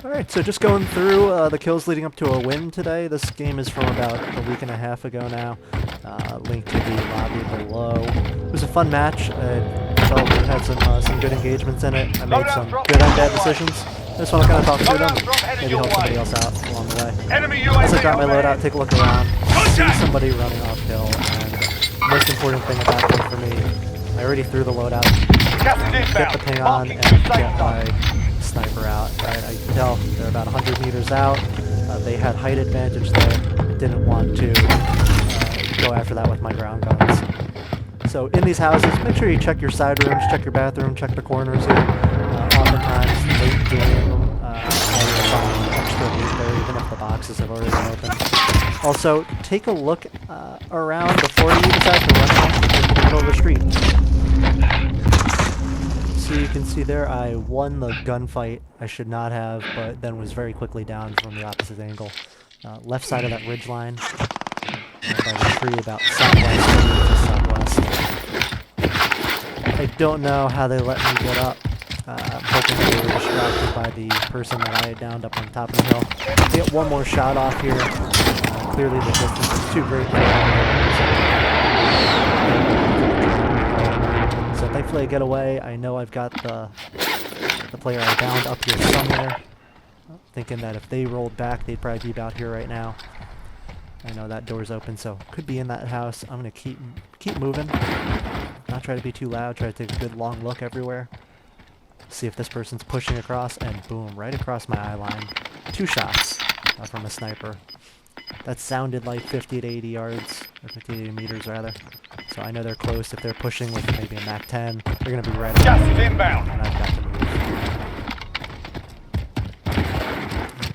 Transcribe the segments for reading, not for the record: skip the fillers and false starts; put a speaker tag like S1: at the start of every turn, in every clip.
S1: Alright, so just going through the kills leading up to a win today. This game is from about a week and a half ago now. Link to the lobby below. It was a fun match. I felt it had some good engagements in it. I made some good and bad decisions. I just want to kind of talk through them, maybe help somebody else out along the way. As I drop my loadout, take a look around, see somebody running uphill, and the most important thing at that point for me, I already threw the loadout, get the ping on, and get my sniper out. I could tell they're about 100 meters out. They had height advantage there. Didn't want to go after that with my ground guns. So in these houses, make sure you check your side rooms, check your bathroom, check the corners here. Oftentimes, late game, you'll find extra loot there, even if the boxes have already been opened. Also, take a look around before you decide to run out into the middle of the street. So you can see there, I won the gunfight. I should not have, but then was very quickly down from the opposite angle. Left side of that ridge line, by the tree about southwest to southwest. I don't know how they let me get up. I'm hoping they were distracted by the person that I had downed up on the top of the hill. Get one more shot off here. Clearly the distance is too great for so thankfully I get away. I know I've got the player I downed up here somewhere. Thinking that if they rolled back, they'd probably be about here right now. I know that door's open, so could be in that house. I'm gonna keep moving. Not try to be too loud. Try to take a good long look everywhere. See if this person's pushing across, and boom, right across my eye line. 2 shots from a sniper. That sounded like 50 to 80 yards, or 50 to 80 meters rather. So I know they're close. If they're pushing with maybe a MAC-10, they're gonna be right
S2: Gas
S1: on
S2: is
S1: me,
S2: inbound.
S1: and I've got to move.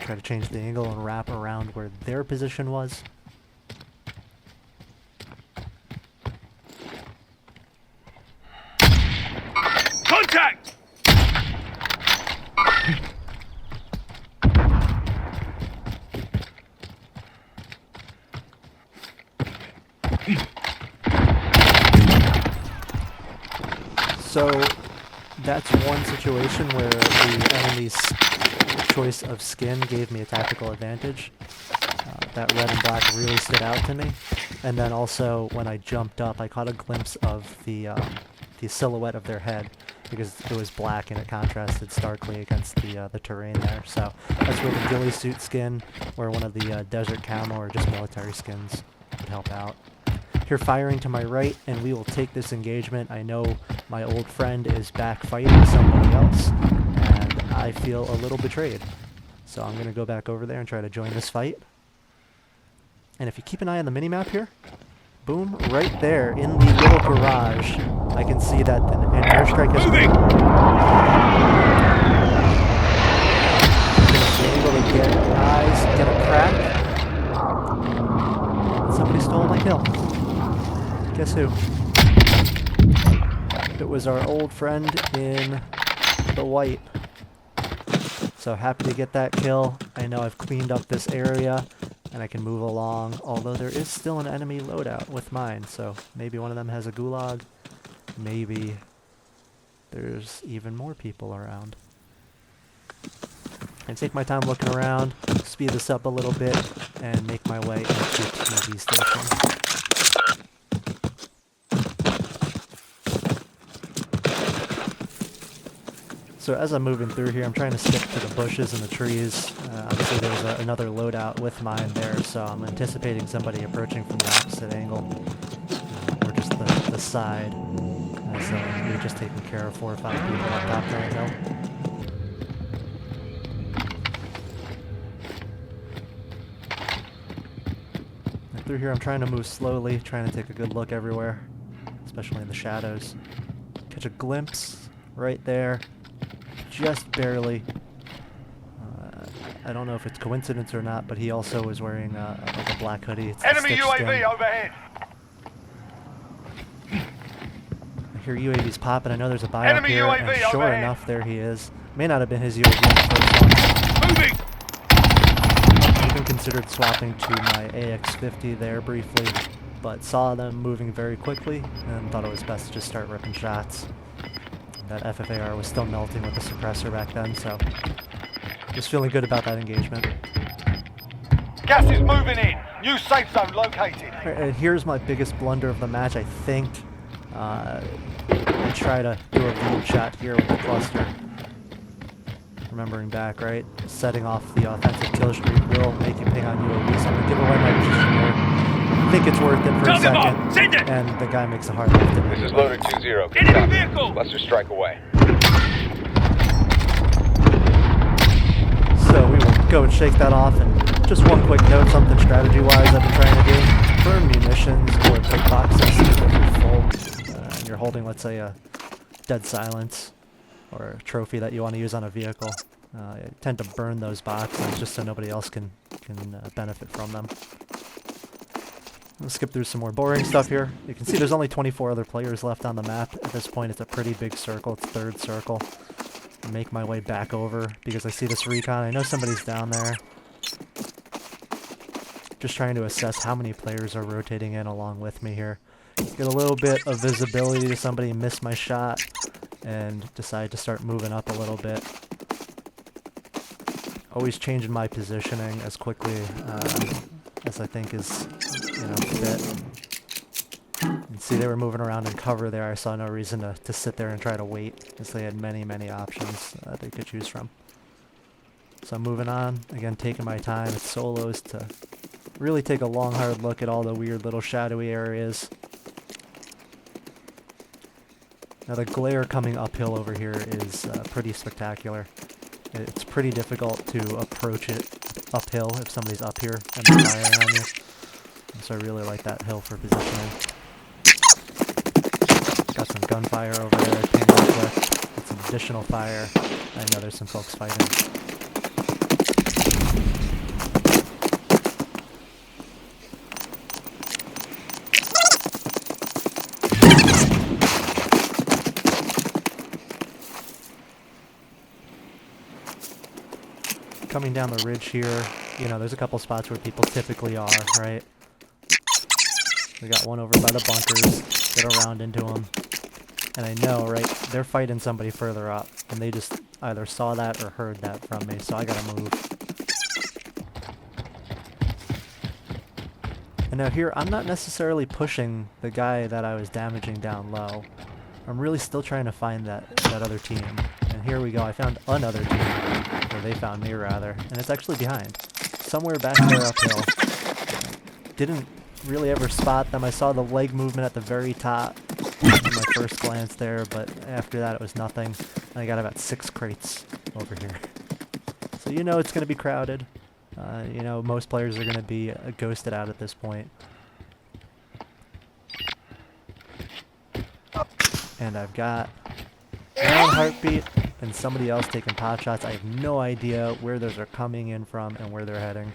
S1: Try to change the angle and wrap around where their position was.
S2: Contact!
S1: So that's one situation where the enemy's choice of skin gave me a tactical advantage. That red and black really stood out to me. And then also when I jumped up, I caught a glimpse of the silhouette of their head because it was black and it contrasted starkly against the terrain there. So that's where the ghillie suit skin or one of the desert camo or just military skins would help out. Here firing to my right, and we will take this engagement. I know my old friend is back fighting somebody else, and I feel a little betrayed. So I'm going to go back over there and try to join this fight. And if you keep an eye on the minimap here, boom, right there in the little garage, I can see that an airstrike has been able to get eyes, get a crack. Somebody stole my kill. Guess who? It was our old friend in the white. So happy to get that kill. I know I've cleaned up this area and I can move along, although there is still an enemy loadout with mine, so maybe one of them has a gulag. Maybe there's even more people around. I take my time looking around, speed this up a little bit, and make my way into the TV station. So as I'm moving through here, I'm trying to stick to the bushes and the trees. Obviously there's another loadout with mine there, so I'm anticipating somebody approaching from the opposite angle, or just the side, as we're just taking care of 4 or 5 people up top of the hill. And through here I'm trying to move slowly, trying to take a good look everywhere, especially in the shadows. Catch a glimpse right there. Just barely. I don't know if it's coincidence or not, but he also was wearing like a black hoodie. It's
S2: Enemy
S1: stitched
S2: UAV
S1: in.
S2: overhead.
S1: I hear UAVs pop, and I know there's a buy up
S2: Enemy
S1: here,
S2: UAV
S1: and sure
S2: overhead.
S1: enough, there he is. May not have been his UAV in the first
S2: Moving.
S1: one. I even considered swapping to my AX-50 there briefly, but saw them moving very quickly, and thought it was best to just start ripping shots. That FFAR was still melting with the suppressor back then, so Just feeling good about that engagement.
S2: Gas is moving in. New safe zone located.
S1: All right, and here's my biggest blunder of the match, I think. I try to do a lead shot here with the cluster. Remembering back, right? Setting off the offensive kill streak will make you ping on UAV, so I'm going to give away my position here. I think it's worth it for a
S2: Target
S1: second.
S2: bomb. Send it.
S1: And the guy makes a hard left.
S3: This is loader 2-0. Good
S2: Enemy
S3: copy.
S2: vehicle.
S3: Cluster strike away.
S1: So we will go and shake that off. And just one quick note, something strategy-wise I've been trying to do. Burn munitions or big boxes if you're full. And you're holding, let's say, a dead silence or a trophy that you want to use on a vehicle. I tend to burn those boxes just so nobody else can benefit from them. We'll skip through some more boring stuff here. You can see there's only 24 other players left on the map. At this point, it's a pretty big circle. It's third circle. I'll make my way back over because I see this recon. I know somebody's down there. Just trying to assess how many players are rotating in along with me here. Get a little bit of visibility to somebody miss my shot and decide to start moving up a little bit. Always changing my positioning as quickly as I think is, fit. And see, they were moving around in cover there. I saw no reason to sit there and try to wait, as they had many, many options they could choose from. So I'm moving on, again taking my time. It's solos to really take a long, hard look at all the weird little shadowy areas. Now the glare coming uphill over here is pretty spectacular. It's pretty difficult to approach it uphill if somebody's up here and they're firing on you. And so I really like that hill for positioning. Got some gunfire over there, ping real quick. Got some additional fire. I know there's some folks fighting. Coming down the ridge here, there's a couple spots where people typically are, right? We got one over by the bunkers, get around into them. And I know, right, they're fighting somebody further up, and they just either saw that or heard that from me, so I gotta move. And now here, I'm not necessarily pushing the guy that I was damaging down low. I'm really still trying to find that other team. And here we go, I found another team. Or they found me, rather. And it's actually behind. Somewhere back there uphill. Didn't really ever spot them. I saw the leg movement at the very top in my first glance there, but after that it was nothing. And I got about 6 crates over here. So it's going to be crowded. Most players are going to be ghosted out at this point. And I've got one heartbeat and somebody else taking pot shots. I have no idea where those are coming in from and where they're heading.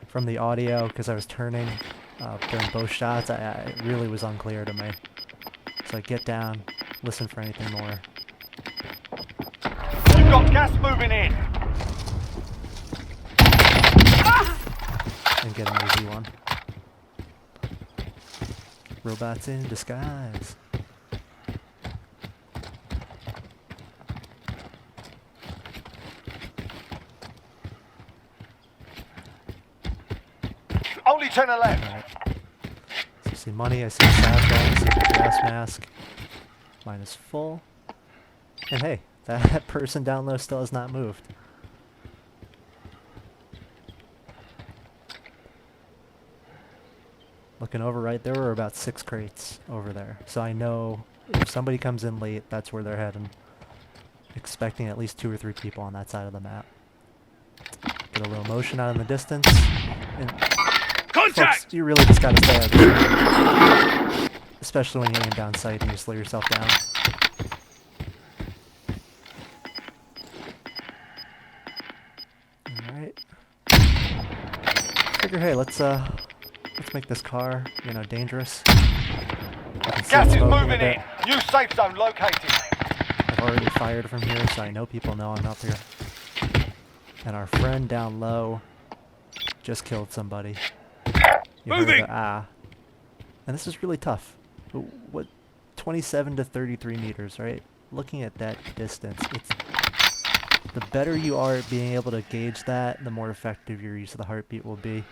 S1: From the audio, because I was turning during both shots, it really was unclear to me. So I get down, listen for anything more.
S2: You've got gas moving in.
S1: And get an easy one. Robots in disguise.
S2: Only 10 are left.
S1: Alright. So I see money, I see a sash, I see a gas mask. Mine is full. And hey, that person down low still has not moved. Looking over right, there were about 6 crates over there. So I know if somebody comes in late, that's where they're heading. Expecting at least 2 or 3 people on that side of the map. Get a little motion out in the distance. And
S2: Contact!
S1: folks, you really just gotta stay out of this. Especially when you aim down sight and you slow yourself down. Alright. Figure, hey, let's make this car, dangerous.
S2: Gas is moving in. New safe zone located.
S1: I've already fired from here, so I know people know I'm up here. And our friend down low just killed somebody. You heard
S2: Moving!
S1: the ah. And this is really tough. What, 27 to 33 meters, right? Looking at that distance, The better you are at being able to gauge that, the more effective your use of the heartbeat will be.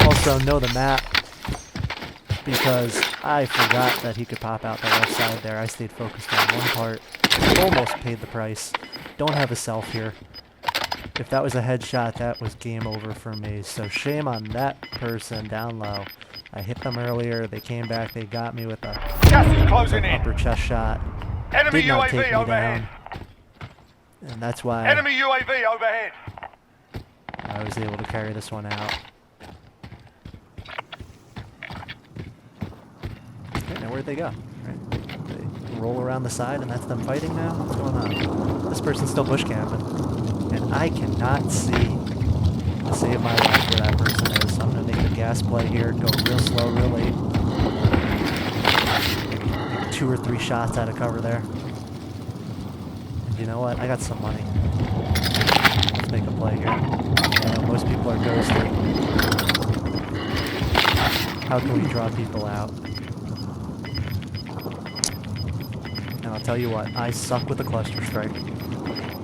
S1: Also, know the map, because I forgot that he could pop out the left side there. I stayed focused on one part. Almost paid the price. Don't have a self here. If that was a headshot, that was game over for me. So shame on that person down low. I hit them earlier. They came back. They got me with a
S2: Gas is closing in.
S1: upper chest shot.
S2: Enemy
S1: Did not
S2: UAV
S1: take me
S2: overhead.
S1: down. And that's why
S2: Enemy UAV overhead.
S1: I was able to carry this one out. Okay, now where'd they go? Right. They roll around the side and that's them fighting now? What's going on? This person's still bush camping. And I cannot see to save my life where that person is. So I'm going to make the gas play here, go real slow, real late. Maybe 2 or 3 shots out of cover there. And you know what? I got some money. Let's make a play here. I know most people are ghosting. How can we draw people out? And I'll tell you what, I suck with a cluster strike.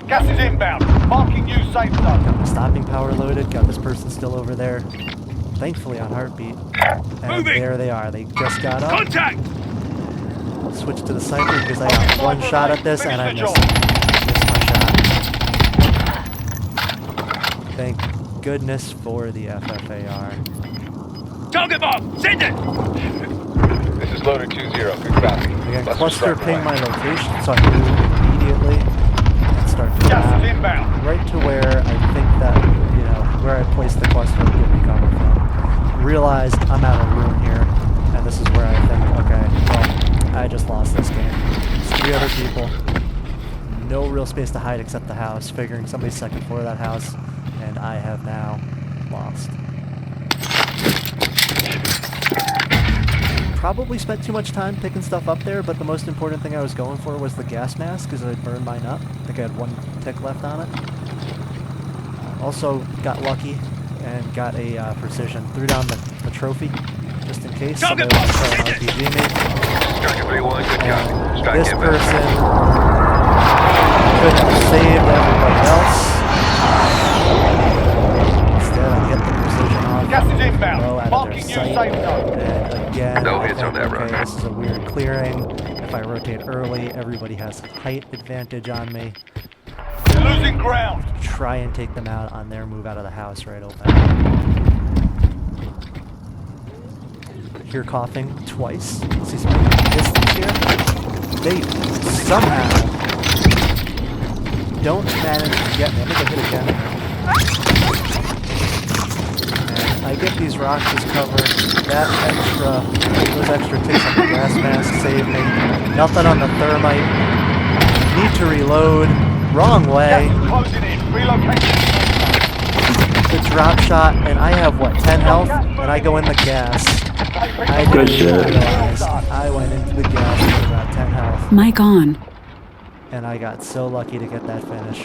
S2: Gas is inbound. Marking new safe zone.
S1: Got my stopping power loaded, got this person still over there. Thankfully on heartbeat. And
S2: Moving.
S1: there they are. They just got up.
S2: Contact.
S1: Switch to the sniper because I got one shot at this and I missed my shot. Thank goodness for the FFAR.
S2: Target bomb. Send it.
S3: This is loader 2-0. Good copy.
S1: Again,
S3: Cluster
S1: cluster
S3: strike
S1: ping
S3: away.
S1: my location so I move immediately and start to
S2: Gas is
S1: map
S2: inbound.
S1: right to where I think that, you know, where I placed the cluster will give me cover from. Realized I'm out of room here, and this is where I think, okay, well, I just lost this game. It's 3 other people. No real space to hide except the house, figuring somebody's second floor of that house, and I have now lost. Probably spent too much time picking stuff up there, but the most important thing I was going for was the gas mask, because I burned mine up. I think I had 1 tick left on it. Also got lucky and got a precision. Threw down the trophy, just in case somebody wants to try an RPG me.
S3: Striker 3-1, good copy. Strike
S1: This
S3: inbound.
S1: person could have saved everybody else. Instead, I get the precision off.
S2: Gas is inbound.
S1: Low out of
S2: Marking
S1: their
S2: new
S1: sight.
S2: safe zone.
S1: And again,
S3: No
S1: I
S3: hits on
S1: think,
S3: that
S1: okay,
S3: run.
S1: this is a weird clearing. If I rotate early, everybody has height advantage on me.
S2: You're losing ground.
S1: Try and take them out on their move out of the house right open. Hear coughing twice. See some distance here. They somehow don't manage to get me. I'm gonna hit again. And I get these rocks as cover. Those extra ticks on the gas mask save me. Nothing on the thermite. Need to reload. Wrong way.
S2: Gas is closing in. Relocating.
S1: The drop shot, and I have what, 10 health, and I go in the gas. I
S4: Good
S1: didn't
S4: shit.
S1: realize I went into the gas with about 10 health,
S5: Mic on.
S1: and I got so lucky to get that finish.